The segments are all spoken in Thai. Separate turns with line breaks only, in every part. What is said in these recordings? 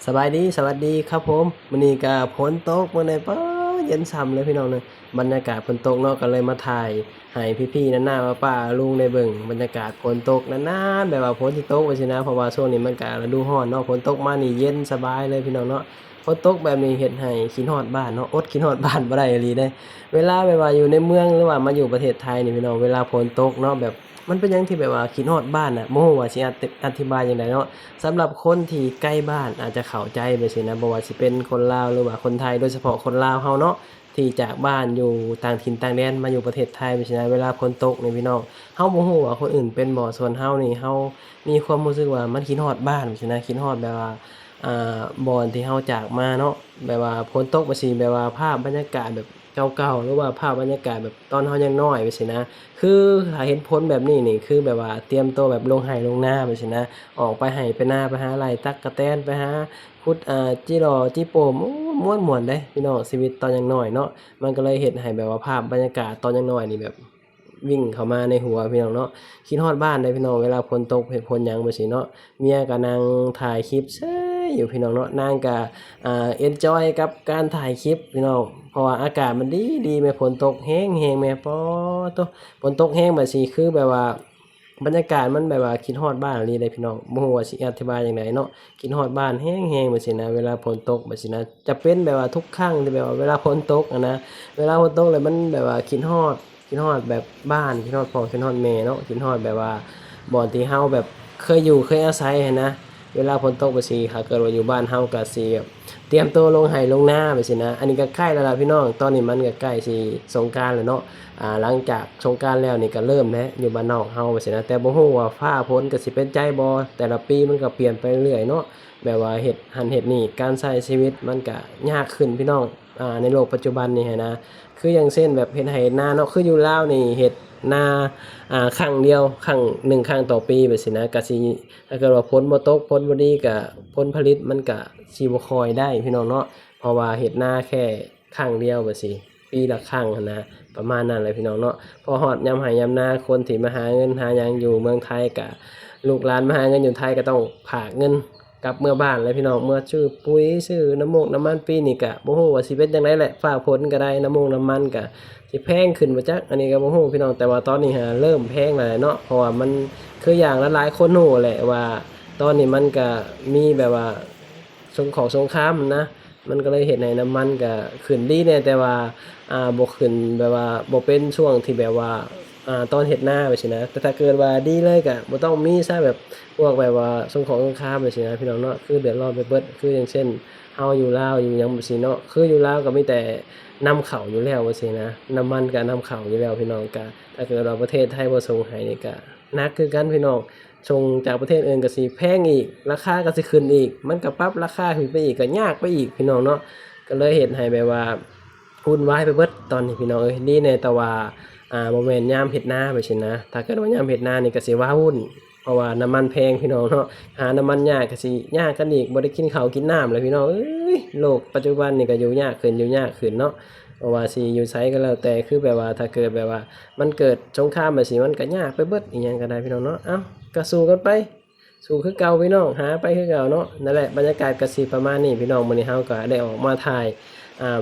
สบายดีสวัสดีครับผมมื้อนี้ก็ฝนตกมื้อนี้ป๊าเย็นส่ำเลยพี่น้องเอ้ยบรรยากาศฝนตกเนาะก็เลยมาถ่ายให้พี่ๆน้าๆป้าๆลุงได้เบิ่งบรรยากาศฝนตกนานๆแบบว่าฝนสิตกว่าซี้นะเพราะว่าช่วงนี้มันก็ฤดูร้อนเนาะฝนตกมานี่เย็นสบายเลยพี่น้องเนาะฝนตกแบบนี้เฮ็ดให้คิดฮอดบ้านเนาะอดคิดฮอดบ้านบ่ได้อีหลีเด้เวลาแบบว่าอยู่ในเมืองหรือว่ามาอยู่ประเทศไทยนี่พี่น้องเวลาฝนตกเนาะแบบมันเป็นหยังที่แบบว่าคิดฮอดบ้านน่ะบ่ฮู้ว่าสิอธิบายจั่งใดเนาะ สำหรับคนที่ใกล้บ้านอาจจะเข้าใจไปสินะบ่ว่าสิเป็นคนลาวหรือว่าคนไทยโดยเฉพาะคนลาวเฮาเนาะที่จากบ้านอยู่ต่างถิ่นต่างแดนมาอยู่ประเทศไทยไปสินะเวลาฝนตกนี่พี่น้องเฮาบ่ฮู้ว่าคนอื่นเป็นบ่ส่วนเฮานี่เฮามีความรู้สึกว่ามันคิดฮอดบ้านไปสินะคิดฮอดแบบว่าบ่อนที่เฮาจากมาเนาะแบบว่าฝนตกไปสิแบบว่าภาพบรรยากาศแบบเก่าๆหรือว่าภาพบรรยากาศแบบตอนเฮายังน้อยไปสินะคือถ้าเห็นพ้นแบบนี้นี่คือแบบว่าเตรียมตัวแบบลงไร่ลงนาไปสินะ ออกไปไห้ไปนาไปหาไร่ตั๊กแตนไปหาขุดจิหล่อจิโป่มโอ้ม่วนๆเด้พี่น้องชีวิตตอนยังน้อยเนาะมันก็เลยเฮ็ดให้แบบว่าภาพบรรยากาศตอนยังน้อยนี่แบบวิ่งเข้ามาในหัวพี่น้องเนาะคิดฮอดบ้านเด้พี่น้องเวลาฝนตกเฮ็ดฝนหยังจั่งซี้เนาะเมียก็นั่งถ่ายคลิปเฉยอยู่พี่น้องเนาะนางก็เอนจอยกับการถ่ายคลิปพี่น้องเพราะว่าอากาศมันดีๆแม้ฝนตกแรงแรงแม่ปอโตฝนตกแรงบัดซี้คือแบบว่า บรรยากาศมันแบบว่าคิดฮอดบ้านอีหลีเลยพี่น้องบ่ฮู้ว่าสิอธิบายจั่งใดเนาะคิดฮอดบ้านแรงๆแบบซี้นะเวลาฝนตกแบบซี้นะจะเป็นแบบว่าทุกครั้งที่แบบว่าเวลาฝนตกอะนะเวลาฝนตกแล้วมันแบบว่าคิดฮอดแบบบ้านคิดฮอดพ่อคิดฮอดแม่เนาะคิดฮอดแบบว่าบ่อนที่เฮาแบบเคยอยู่เคยอาศัยหั้นนะเวลาฝนตกแบบซี้ถ้าเกิดว่าอยู่บ้านเฮาก็สิแบบเตรียมตัวลงไร่ลงนาแบบซี้นะอันนี้ก็ใกล้แล้วล่ะพี่น้องตอนนี้มันก็ใกล้สิสงกรานต์แล้วเนาะ หลังจากสงกรานต์แล้วนี่ก็เริ่มแล้วอยู่บ้านนอกเฮาว่าซี้นะแต่บ่ฮู้ว่าฟ้าฝนก็สิเป็นใจบ่แต่ละปีมันก็เปลี่ยนไปเรื่อยเนาะแบบว่าเฮ็ดหั้นเฮ็ดนี่การใช้ชีวิตมันก็ยากขึ้นพี่น้องในโลกปัจจุบันนี่หั้นนะคืออย่างเช่นแบบเฮ็ดไร่เฮ็ดนาเนาะคืออยู่ลาวนี่เฮ็ดนาครั้งเดียว1ครั้งต่อปีแบบซี้นะก็สิถ้าเกิดว่าฝนบ่ตกฝนบ่ดีก็ผลผลิตมันก็สิบ่ค่อยได้พี่น้องเนาะเพราะว่าเฮ็ดนาแค่ครั้งเดียวแบบซี้ปีละครั้งหั้นนะ ประมาณนั้นเลยพี่น้องเนาะพอฮอดยามไห้ยามนาคนที่มาหาเงินหาหยังอยู่เมืองไทยก็ลูกหลานมาหาเงินอยู่ไทยก็ต้องฝากเงินกลับเมื่อบ้านเลยพี่น้องเมื่อซื้อปุ๋ยซื้อน้ำมกน้ำมันปีนี้ก็บ่ฮู้ว่าสิเป็นจังไดแหละฟ้าฝนก็ได้น้ำมกน้ำมันก็สิแพงขึ้นบ่จักอันนี้ก็บ่ฮู้พี่น้องแต่ว่าตอนนี้เริ่มแพงแล้วแหละเนาะเพราะว่ามันคืออย่างหลายๆคนฮู้แหละว่าตอนนี้มันก็มีแบบว่าสงครามนะมันก็เลยเฮ็ดให้น้ำมันก็ขึ้นดีแน่แต่ว่า บ่ขึ้นแบบว่าบ่เป็นช่วงที่แบบว่าตอนเฮ็ดนาไปซี้นะแต่ถ้าเกิดว่าดีเลยก็บ่ต้องมีซะแบบพวกแบบว่าส่งของส่งค้าไปซี้นะพี่น้องเนาะคือเดือดร้อนไปเบิดคืออย่างเช่นเฮาอยู่ลาวอยู่หยังแบบซี้เนาะคืออยู่ลาวก็มีแต่นำเข้าอยู่แล้วว่าซี้นะน้ำมันก็นำเข้าอยู่แล้วพี่น้องก็ถ้าเกิดว่าประเทศไทยบ่ส่งให้นี่ก็หนักคือกันพี่น้องส่งจากประเทศอื่นก็สิแพงอีกราคาก็สิขึ้นอีกมันก็ปรับราคาขึ้นไปอีกก็ยากไปอีกพี่น้องเนาะก็เลยเฮ็ดให้แบบว่า วุ่นวายไปเบิดตอนนี้พี่น้องเอ้ยดีแน่แต่ว่าบ่แม่นยามเฮ็ดนาไปซี้นะถ้าเกิดว่ายามเฮ็ดนานี่ก็สิว้าวุ่นเพราะว่าน้ำมันแพงพี่น้องเนาะหาน้ำมันยากก็สิยากกันอีกบ่ได้กินข้าวกินน้ำเลยพี่น้องเอ้ยโลกปัจจุบันนี่ก็อยู่ยากขึ้นเนาะบ่ว่าสิอยู่ไสก็แล้วแต่คือแบบว่าถ้าเกิดแบบว่ามันเกิดสงครามแบบซี้มันก็ยากไปเบิดอิหยังก็ได้พี่น้องเนาะเอ้าก็สู้กันไปสู้คือเก่าพี่น้องหาไปคือเก่าเนาะนั่นแหละบรรยากาศก็สิประมาณนี้พี่น้องมื้อนี้เฮาก็ได้ออกมาถ่าย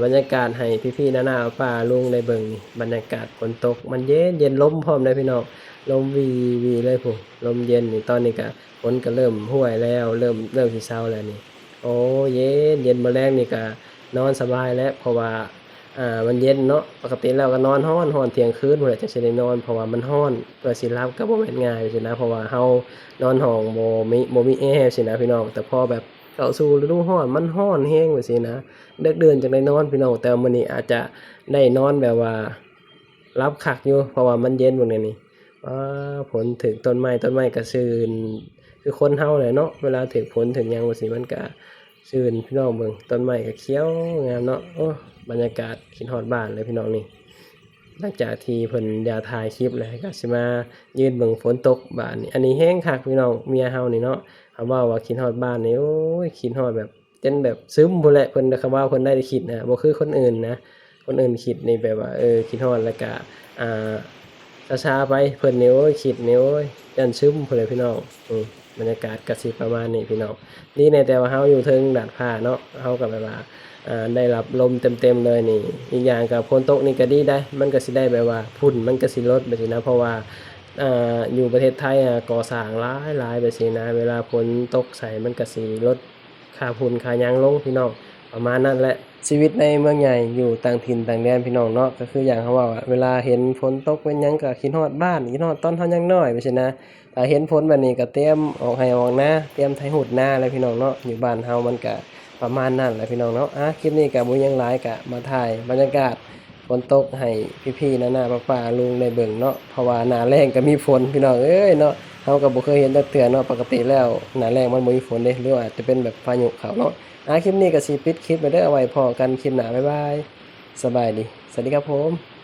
บรรยากาศให้พี่ๆน้าๆป้าลุงได้เบิ่งนี่บรรยากาศฝนตกมันเย็นเย็นลมพร้อมเลยพี่น้องลมวีๆเลยพู้นลมเย็นนี่ตอนนี้ก็ฝนก็เริ่มห้วยแล้วเริ่มสิเซาแล้วนี่โอ้เย็นเย็นมื้อแลงนี่ก็นอนสบายแล้วเพราะว่ามันเย็นเนาะปกติแล้วก็นอนร้อนเที่ยงคืนพู้นแหละจั่งสิได้นอนเพราะว่ามันร้อนเพื่อสิหลับก็บ่แม่นง่ายสินะเพราะว่าเฮานอนห้องบ่มีแอร์สินะพี่น้องแต่พอแบบเข้าสู่ฤดูร้อนมันร้อนแรงว่าซี้นะ ดึกดื่นจังได้นอนพี่น้องแต่มื้อนี้อาจจะได้นอนแบบว่าหลับคักอยู่เพราะว่ามันเย็นมื้อนี้นี่ฝนถึกต้นไม้ก็ชื้นคือคนเฮาแหละเนาะเวลาถึกฝนถึกหยังจั่งซี้มันก็ชื้นพี่น้องเบิ่งต้นไม้ก็เขียวงามเนาะโอ้บรรยากาศคิดฮอดบ้านเลยพี่น้องนี่หลังจากที่เพิ่นอย่าถ่ายคลิปแล้วก็สิมายืนเบิ่งฝนตกบ้านนี่อันนี้แรงคักพี่น้องเมียเฮานี่เนาะคำเว้าว่าคิดฮอดบ้านนี่โอ๊ยคิดฮอดแบบ จนแบบซึมพู้นแหละเพิ่นคำว่าเพิ่นได้คิดนะบ่คือคนอื่นนะคนอื่นคิดนี่แบบว่าคิดฮอดแล้วก็อ่าช้าๆไปเพิ่นนี่โอ๊ยคิดนี่โอ๊ยยันซึมพู้นแหละพี่น้องอืม บรรยากาศก็สิประมาณนี้พี่น้องดีแน่แต่ว่าเฮาอยู่เทิงดาดฟ้าเนาะเฮาก็แบบว่าได้รับลมเต็มๆเลยนี่อีกอย่างก็ฝนตกนี่ก็ดีได้มันก็สิได้แบบว่าฝุ่นมันก็สิลดไปสินะเพราะว่าอยู่ประเทศไทยก่อสร้างหลายๆไปสินะเวลาฝนตกใส่มันก็สิลดค่าฝุ่นค่าหยังลงพี่น้องประมาณนั้นแหละชีวิตในเมืองใหญ่อยู่ต่างถิ่นต่างแดนพี่น้องเนาะก็คืออย่างเขาว่าเวลาเห็นฝนตกเป็นหยังก็คิดฮอดบ้านคิดฮอดตอนเฮายังน้อยไปสินะถ้าเห็นฝนแบบนี้ก็เตรียมออกไร่ออกนาเตรียมไถหุดนาแล้วพี่น้องเนาะอยู่บ้านเฮามันก็ประมาณนั้นแหละพี่น้องเนาะคลิปนี้ก็บ่มีหยังหลายก็มาถ่ายบรรยากาศฝนตกให้พี่ๆน้าๆป้าๆลุงได้เบิ่งเนาะเพราะว่าหน้าแล้งก็มีฝนพี่น้องเอ้ยเนาะเฮาก็บ่เคยเห็นจักเทื่อเนาะปกติแล้วหน้าแล้งมันบ่มีฝนเด้หรือว่าอาจจะเป็นแบบพายุเข้าเนาะคลิปนี้ก็สิปิดคลิปไปเด้อเอาไว้พอกันคลิปหน้าบ๊ายบายสบายดีสวัสดีครับผม